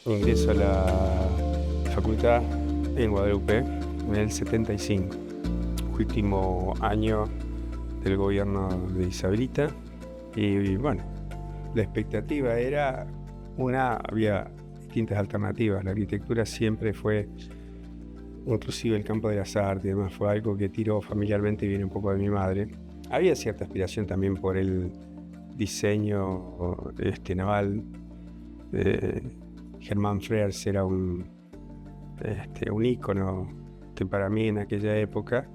ingreso a la facultad en Guadalupe en el 75, último año del gobierno de Isabelita. Y bueno, la expectativa era había distintas alternativas. La arquitectura siempre fue, inclusive el campo de las artes y demás, fue algo que tiró familiarmente y viene un poco de mi madre. Había cierta aspiración también por el diseño naval. Germán Frears era un ícono para mí en aquella época.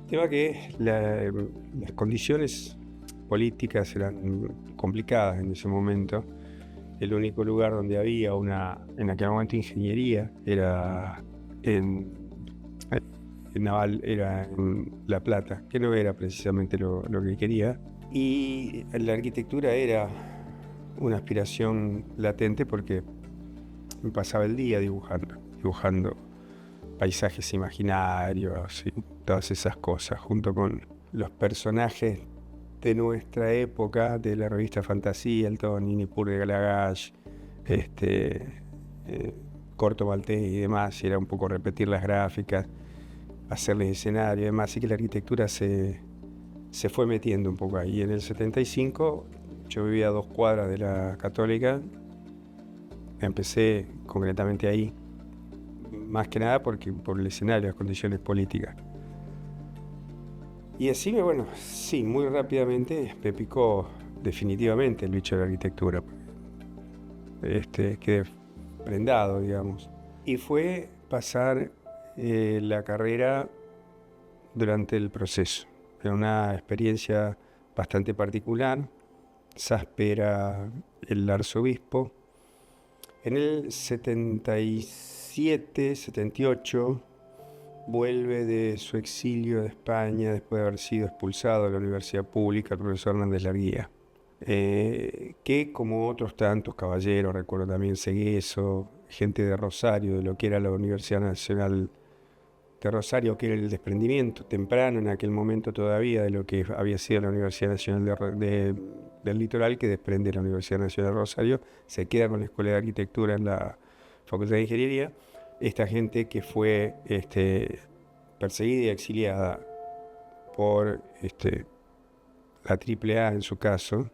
Tema que las condiciones políticas eran complicadas en ese momento. El único lugar donde había en aquel momento, ingeniería era en naval, era en La Plata, que no era precisamente lo que quería. Y la arquitectura era una aspiración latente porque me pasaba el día dibujando paisajes imaginarios y todas esas cosas, junto con los personajes de nuestra época, de la revista Fantasía, el Tonini, Pur de Galagash, Corto Maltés y demás. Y era un poco repetir las gráficas, hacerles escenario y demás. Así que la arquitectura se fue metiendo un poco ahí. En el 75 yo vivía a 2 cuadras de la Católica. Empecé concretamente ahí, más que nada por el escenario, las condiciones políticas. Y así, sí, muy rápidamente me picó definitivamente el bicho de la arquitectura. Quedé prendado, digamos. Y fue pasar la carrera durante el proceso. Era una experiencia bastante particular. Saspe era el arzobispo. En el 77, 78, vuelve de su exilio de España después de haber sido expulsado de la universidad pública el profesor Hernández Larguía, que como otros tantos caballeros, recuerdo también Segueso, gente de Rosario, de lo que era la Universidad Nacional de Rosario, que era el desprendimiento temprano en aquel momento todavía de lo que había sido la Universidad Nacional del Litoral, que desprende la Universidad Nacional de Rosario, se queda con la Escuela de Arquitectura en la Facultad de Ingeniería. Esta gente que fue perseguida y exiliada por la AAA en su caso,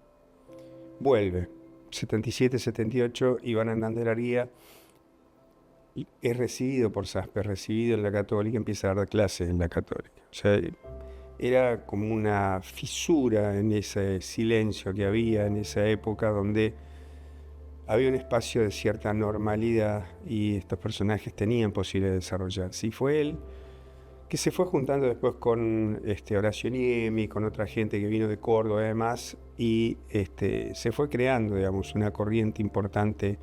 vuelve. 77, 78, Iván Hernández Larguía es recibido por Saspe, es recibido en la Católica, empieza a dar clases en la Católica. O sea, era como una fisura en ese silencio que había en esa época, donde había un espacio de cierta normalidad y estos personajes tenían posibilidad de desarrollarse. Y fue él que se fue juntando después con Horacio Niemi, con otra gente que vino de Córdoba además, y se fue creando, digamos, una corriente importante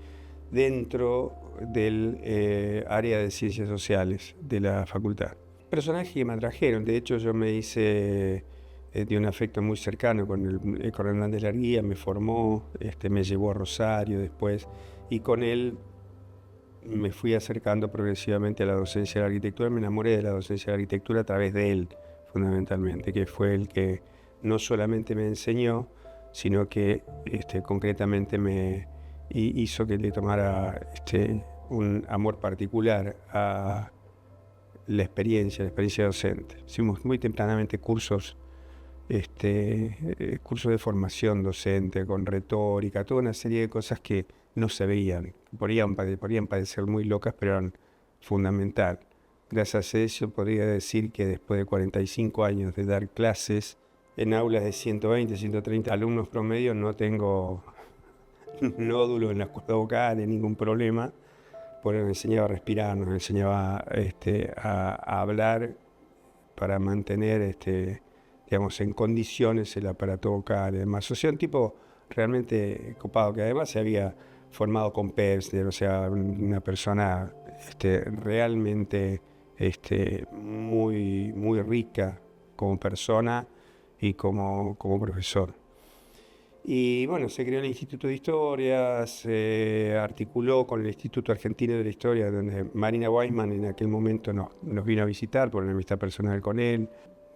dentro del área de ciencias sociales de la facultad. Personajes que me atrajeron. De hecho, yo me hice de un afecto muy cercano con Hernández Larguía, me formó, me llevó a Rosario después, y con él me fui acercando progresivamente a la docencia de la arquitectura. Me enamoré de la docencia de la arquitectura a través de él, fundamentalmente, que fue el que no solamente me enseñó, sino que concretamente me hizo que le tomara un amor particular a la experiencia docente. Hicimos muy tempranamente cursos de formación docente, con retórica, toda una serie de cosas que no se veían, podrían parecer muy locas, pero eran fundamental. Gracias a eso podría decir que después de 45 años de dar clases en aulas de 120, 130 alumnos promedio, no tengo nódulos en las cuerdas vocales, ningún problema, porque nos enseñaba a respirar, nos enseñaba a hablar para mantener digamos, en condiciones el aparato vocal. Además, o sea, un tipo realmente copado, que además se había formado con Pevsner, o sea, una persona realmente muy, muy rica como persona y como profesor. Y bueno, se creó el Instituto de Historia, se articuló con el Instituto Argentino de la Historia, donde Marina Weissman en aquel momento nos vino a visitar por una amistad personal con él.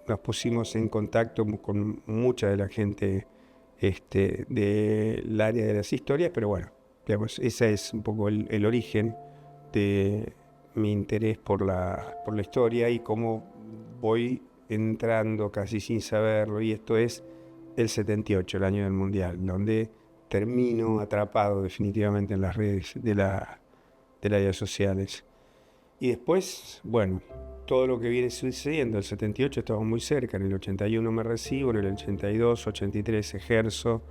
Nos pusimos en contacto con mucha de la gente del área de las historias, pero bueno, Digamos, ese es un poco el origen de mi interés por la historia y cómo voy entrando casi sin saberlo. Y esto es el 78, el año del Mundial, donde termino atrapado definitivamente en las redes de las redes sociales. Y después, bueno, todo lo que viene sucediendo, el 78 estaba muy cerca, en el 81 me recibo, en el 82, 83 ejerzo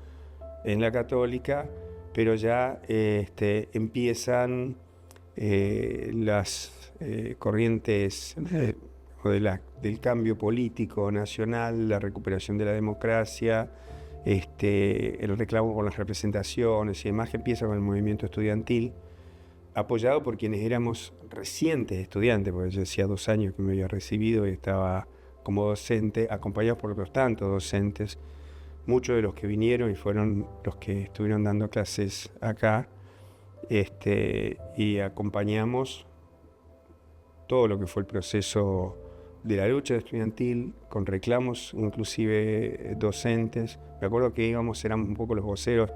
en la Católica, pero ya empiezan las corrientes del cambio político nacional, la recuperación de la democracia, el reclamo por las representaciones y demás, que empieza con el movimiento estudiantil, apoyado por quienes éramos recientes estudiantes, porque yo hacía 2 años que me había recibido y estaba como docente, acompañados por otros tantos docentes, muchos de los que vinieron y fueron los que estuvieron dando clases acá, y acompañamos todo lo que fue el proceso de la lucha estudiantil, con reclamos inclusive docentes. Me acuerdo que éramos un poco los voceros.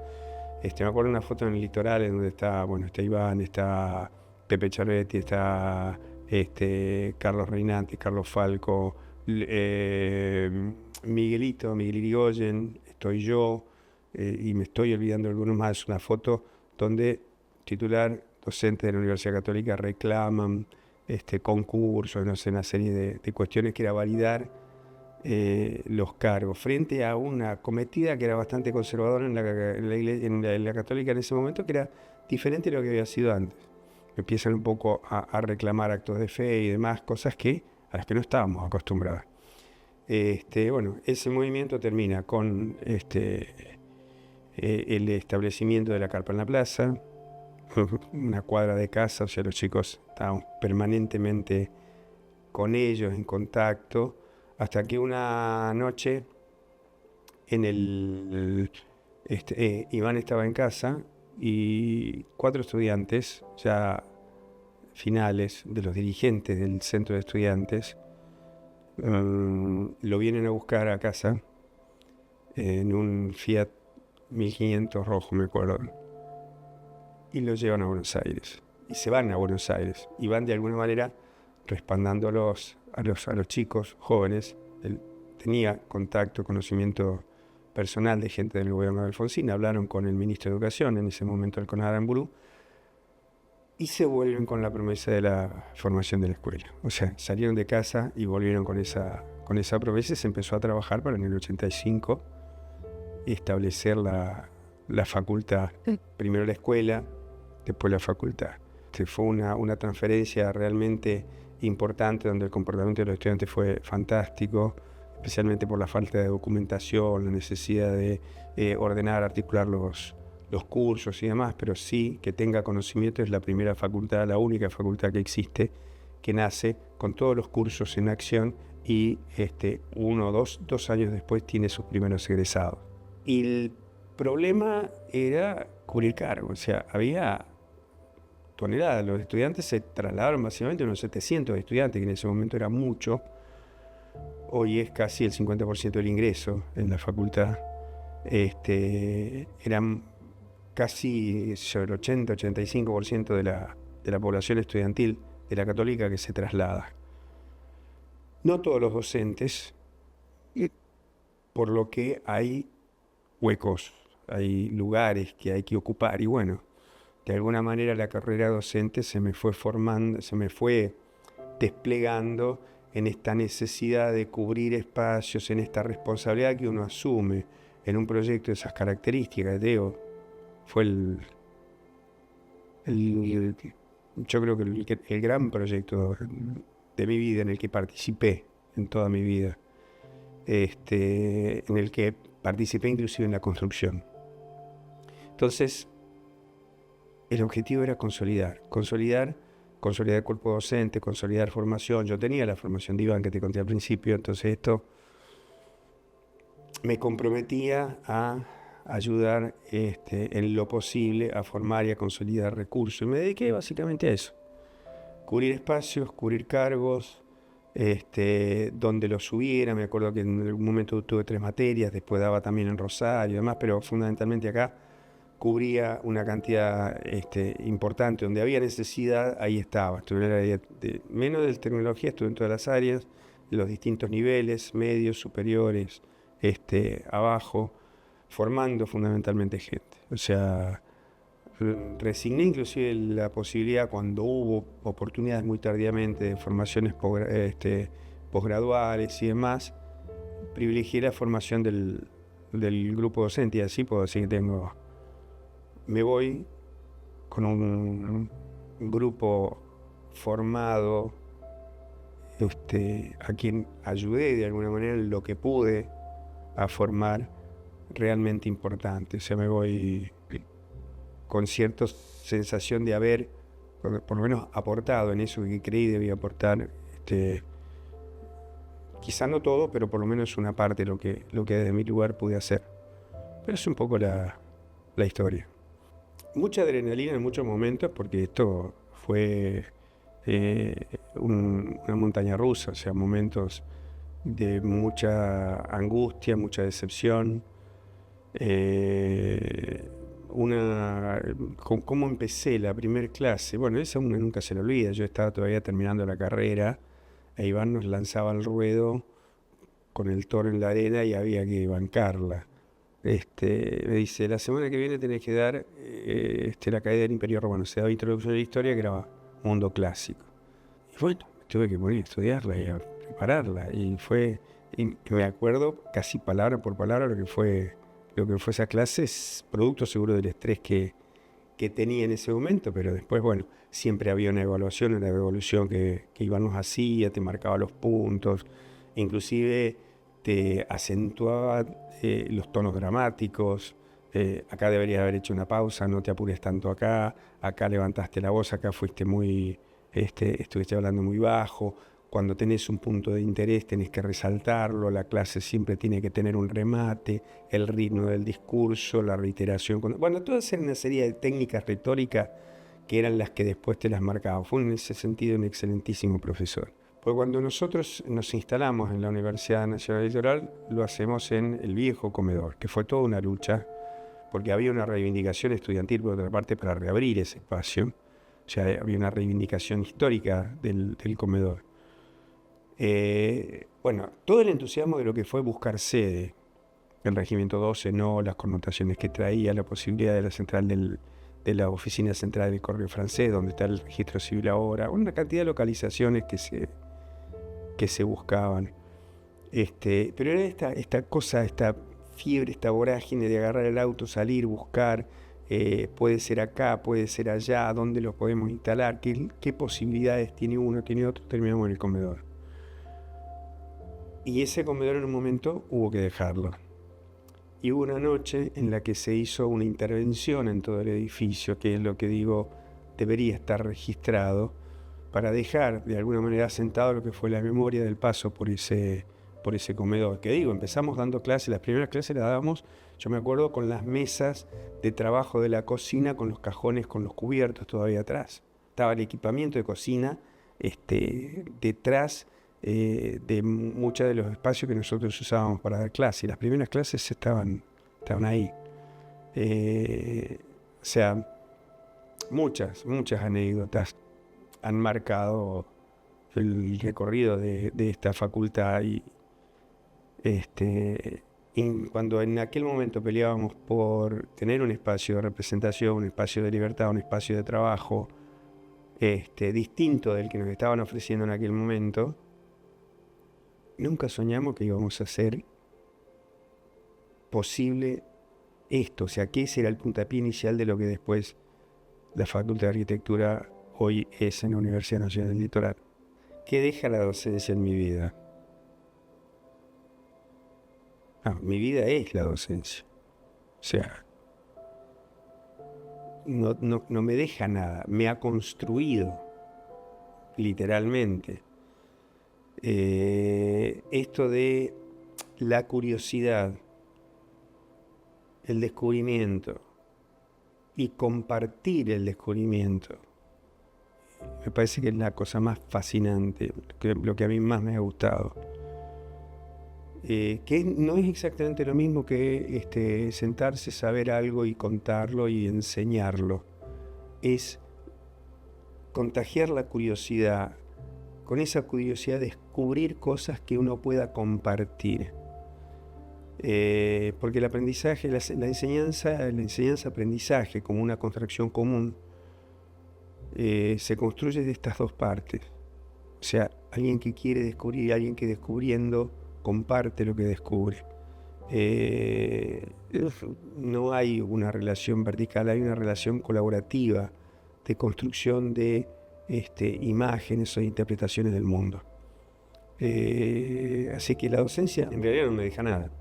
Me acuerdo de una foto en el Litoral en donde está Iván, está Pepe Charletti, está Carlos Reinanti, Carlos Falco, Miguel Irigoyen, estoy yo, y me estoy olvidando de algunos más. Una foto donde titular, docentes de la Universidad Católica reclaman concursos, no sé, una serie de cuestiones que era validar los cargos, frente a una cometida que era bastante conservadora en la Católica en ese momento, que era diferente de lo que había sido antes. Empiezan un poco a reclamar actos de fe y demás, cosas a las que no estábamos acostumbrados. Bueno, ese movimiento termina con el establecimiento de la carpa en la plaza, una cuadra de casa, o sea, los chicos estaban permanentemente con ellos, en contacto, hasta que una noche Iván estaba en casa y 4 estudiantes, ya finales, de los dirigentes del centro de estudiantes, lo vienen a buscar a casa en un Fiat 1500 rojo, me acuerdo, y lo llevan a Buenos Aires. Y se van a Buenos Aires y van de alguna manera respaldando a los chicos jóvenes. Él tenía contacto, conocimiento personal de gente del gobierno de Alfonsín, hablaron con el ministro de Educación, en ese momento el Conrad Aramburu, y se vuelven con la promesa de la formación de la escuela. O sea, salieron de casa y volvieron con esa promesa. Se empezó a trabajar para en el 85 establecer la facultad. Primero la escuela, después la facultad. Fue una transferencia realmente importante, donde el comportamiento de los estudiantes fue fantástico, especialmente por la falta de documentación, la necesidad de ordenar, articular los cursos y demás, pero sí que tenga conocimiento. Es la primera facultad, la única facultad que existe, que nace con todos los cursos en acción y 1 o 2 años después tiene sus primeros egresados. Y el problema era cubrir cargos, o sea, había toneladas. Los estudiantes se trasladaron básicamente, unos 700 estudiantes, que en ese momento era mucho. Hoy es casi el 50% del ingreso en la facultad. Eran casi el 80-85% de la población estudiantil de la Católica que se traslada. No todos los docentes, por lo que hay huecos, hay lugares que hay que ocupar, y bueno, de alguna manera la carrera docente se me fue formando, se me fue desplegando en esta necesidad de cubrir espacios, en esta responsabilidad que uno asume en un proyecto de esas características. Fue yo creo que el gran proyecto de mi vida, en el que participé en toda mi vida, en el que participé inclusive en la construcción. Entonces, el objetivo era consolidar el cuerpo docente, consolidar formación. Yo tenía la formación de Iván que te conté al principio, entonces esto me comprometía a ayudar en lo posible a formar y a consolidar recursos. Y me dediqué básicamente a eso: cubrir espacios, cubrir cargos, donde los hubiera. Me acuerdo que en algún momento tuve 3 materias, después daba también en Rosario y demás, pero fundamentalmente acá cubría una cantidad importante. Donde había necesidad, ahí estaba. Estuve en el área menos de tecnología, estuve en todas las áreas, en los distintos niveles, medios, superiores, abajo, formando fundamentalmente gente. O sea, resigné inclusive la posibilidad, cuando hubo oportunidades muy tardíamente de formaciones posgraduales y demás, privilegié la formación del grupo docente, y así puedo decir que me voy con un grupo formado, a quien ayudé de alguna manera en lo que pude a formar, realmente importante. O sea, me voy con cierta sensación de haber, por lo menos, aportado en eso que creí debía aportar, quizá no todo, pero por lo menos una parte de lo que desde mi lugar pude hacer. Pero es un poco la historia. Mucha adrenalina en muchos momentos, porque esto fue una montaña rusa, o sea, momentos de mucha angustia, mucha decepción. ¿Cómo empecé la primera clase? Bueno, esa uno nunca se lo olvida. Yo estaba todavía terminando la carrera, e Iván nos lanzaba al ruedo con el toro en la arena y había que bancarla. Me dice, la semana que viene tenés que dar la caída del Imperio Romano. Se daba introducción a la historia, que era mundo clásico. Y bueno, tuve que poner a estudiarla y a prepararla. Y me acuerdo casi palabra por palabra lo que fue esa clase. Es producto seguro del estrés que tenía en ese momento, pero después, bueno, siempre había una evaluación que Iván nos hacía, te marcaba los puntos, inclusive te acentuaba los tonos dramáticos. Acá deberías haber hecho una pausa, no te apures tanto acá levantaste la voz, acá fuiste estuviste hablando muy bajo. Cuando tenés un punto de interés tenés que resaltarlo, la clase siempre tiene que tener un remate, el ritmo del discurso, la reiteración. Bueno, todas eran una serie de técnicas retóricas que eran las que después te las marcaban. Fue en ese sentido un excelentísimo profesor. Pues cuando nosotros nos instalamos en la Universidad Nacional Litoral, lo hacemos en el viejo comedor, que fue toda una lucha, porque había una reivindicación estudiantil por otra parte para reabrir ese espacio. O sea, había una reivindicación histórica del comedor. Bueno, todo el entusiasmo de lo que fue buscar sede, el Regimiento 12, no, las connotaciones que traía, la posibilidad de la central de la oficina central del Correo Francés, donde está el registro civil ahora, una cantidad de localizaciones que se buscaban. Pero era esta cosa, esta fiebre, esta vorágine de agarrar el auto, salir, buscar, puede ser acá, puede ser allá, dónde lo podemos instalar, qué posibilidades tiene uno, tiene otro. Terminamos en el comedor. Y ese comedor en un momento hubo que dejarlo. Y hubo una noche en la que se hizo una intervención en todo el edificio, que es lo que digo, debería estar registrado, para dejar de alguna manera asentado lo que fue la memoria del paso por ese comedor. Que digo, empezamos dando clases, las primeras clases las dábamos, yo me acuerdo, con las mesas de trabajo de la cocina, con los cajones, con los cubiertos todavía atrás. Estaba el equipamiento de cocina detrás de muchos de los espacios que nosotros usábamos para dar clases. Las primeras clases estaban ahí. O sea, muchas anécdotas han marcado el recorrido de esta facultad. Y cuando en aquel momento peleábamos por tener un espacio de representación, un espacio de libertad, un espacio de trabajo distinto del que nos estaban ofreciendo en aquel momento, nunca soñamos que íbamos a hacer posible esto. O sea, que ese era el puntapié inicial de lo que después la Facultad de Arquitectura hoy es en la Universidad Nacional del Litoral. ¿Qué deja la docencia en mi vida? Mi vida es la docencia. O sea, no me deja nada, me ha construido, literalmente. Esto de la curiosidad, el descubrimiento y compartir el descubrimiento, me parece que es la cosa más fascinante, lo que a mí más me ha gustado. que no es exactamente lo mismo que sentarse, saber algo y contarlo y enseñarlo. Es contagiar la curiosidad, con esa curiosidad descubrir cosas que uno pueda compartir. Porque el aprendizaje, la enseñanza-aprendizaje como una construcción común, se construye de estas dos partes. O sea, alguien que quiere descubrir y alguien que descubriendo comparte lo que descubre. No hay una relación vertical, hay una relación colaborativa de construcción de imágenes o interpretaciones del mundo. Así que la docencia en realidad no me deja nada,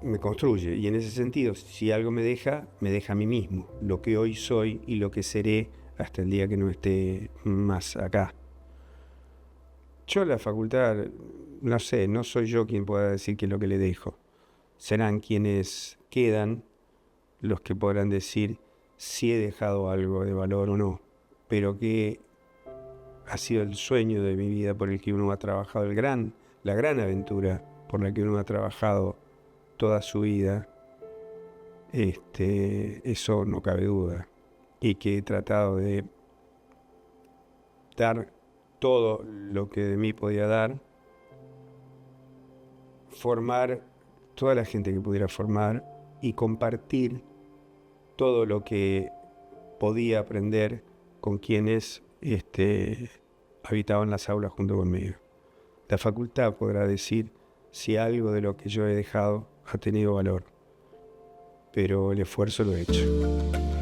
me construye, y en ese sentido, si algo me deja a mí mismo, lo que hoy soy y lo que seré hasta el día que no esté más acá. Yo la facultad, no sé, no soy yo quien pueda decir qué es lo que le dejo. Serán quienes quedan los que podrán decir si he dejado algo de valor o no, pero que ha sido el sueño de mi vida por el que uno ha trabajado, la gran aventura por la que uno ha trabajado toda su vida, eso no cabe duda. Y que he tratado de dar todo lo que de mí podía dar, formar toda la gente que pudiera formar y compartir todo lo que podía aprender con quienes habitaban las aulas junto conmigo. La facultad podrá decir si algo de lo que yo he dejado ha tenido valor, pero el esfuerzo lo he hecho.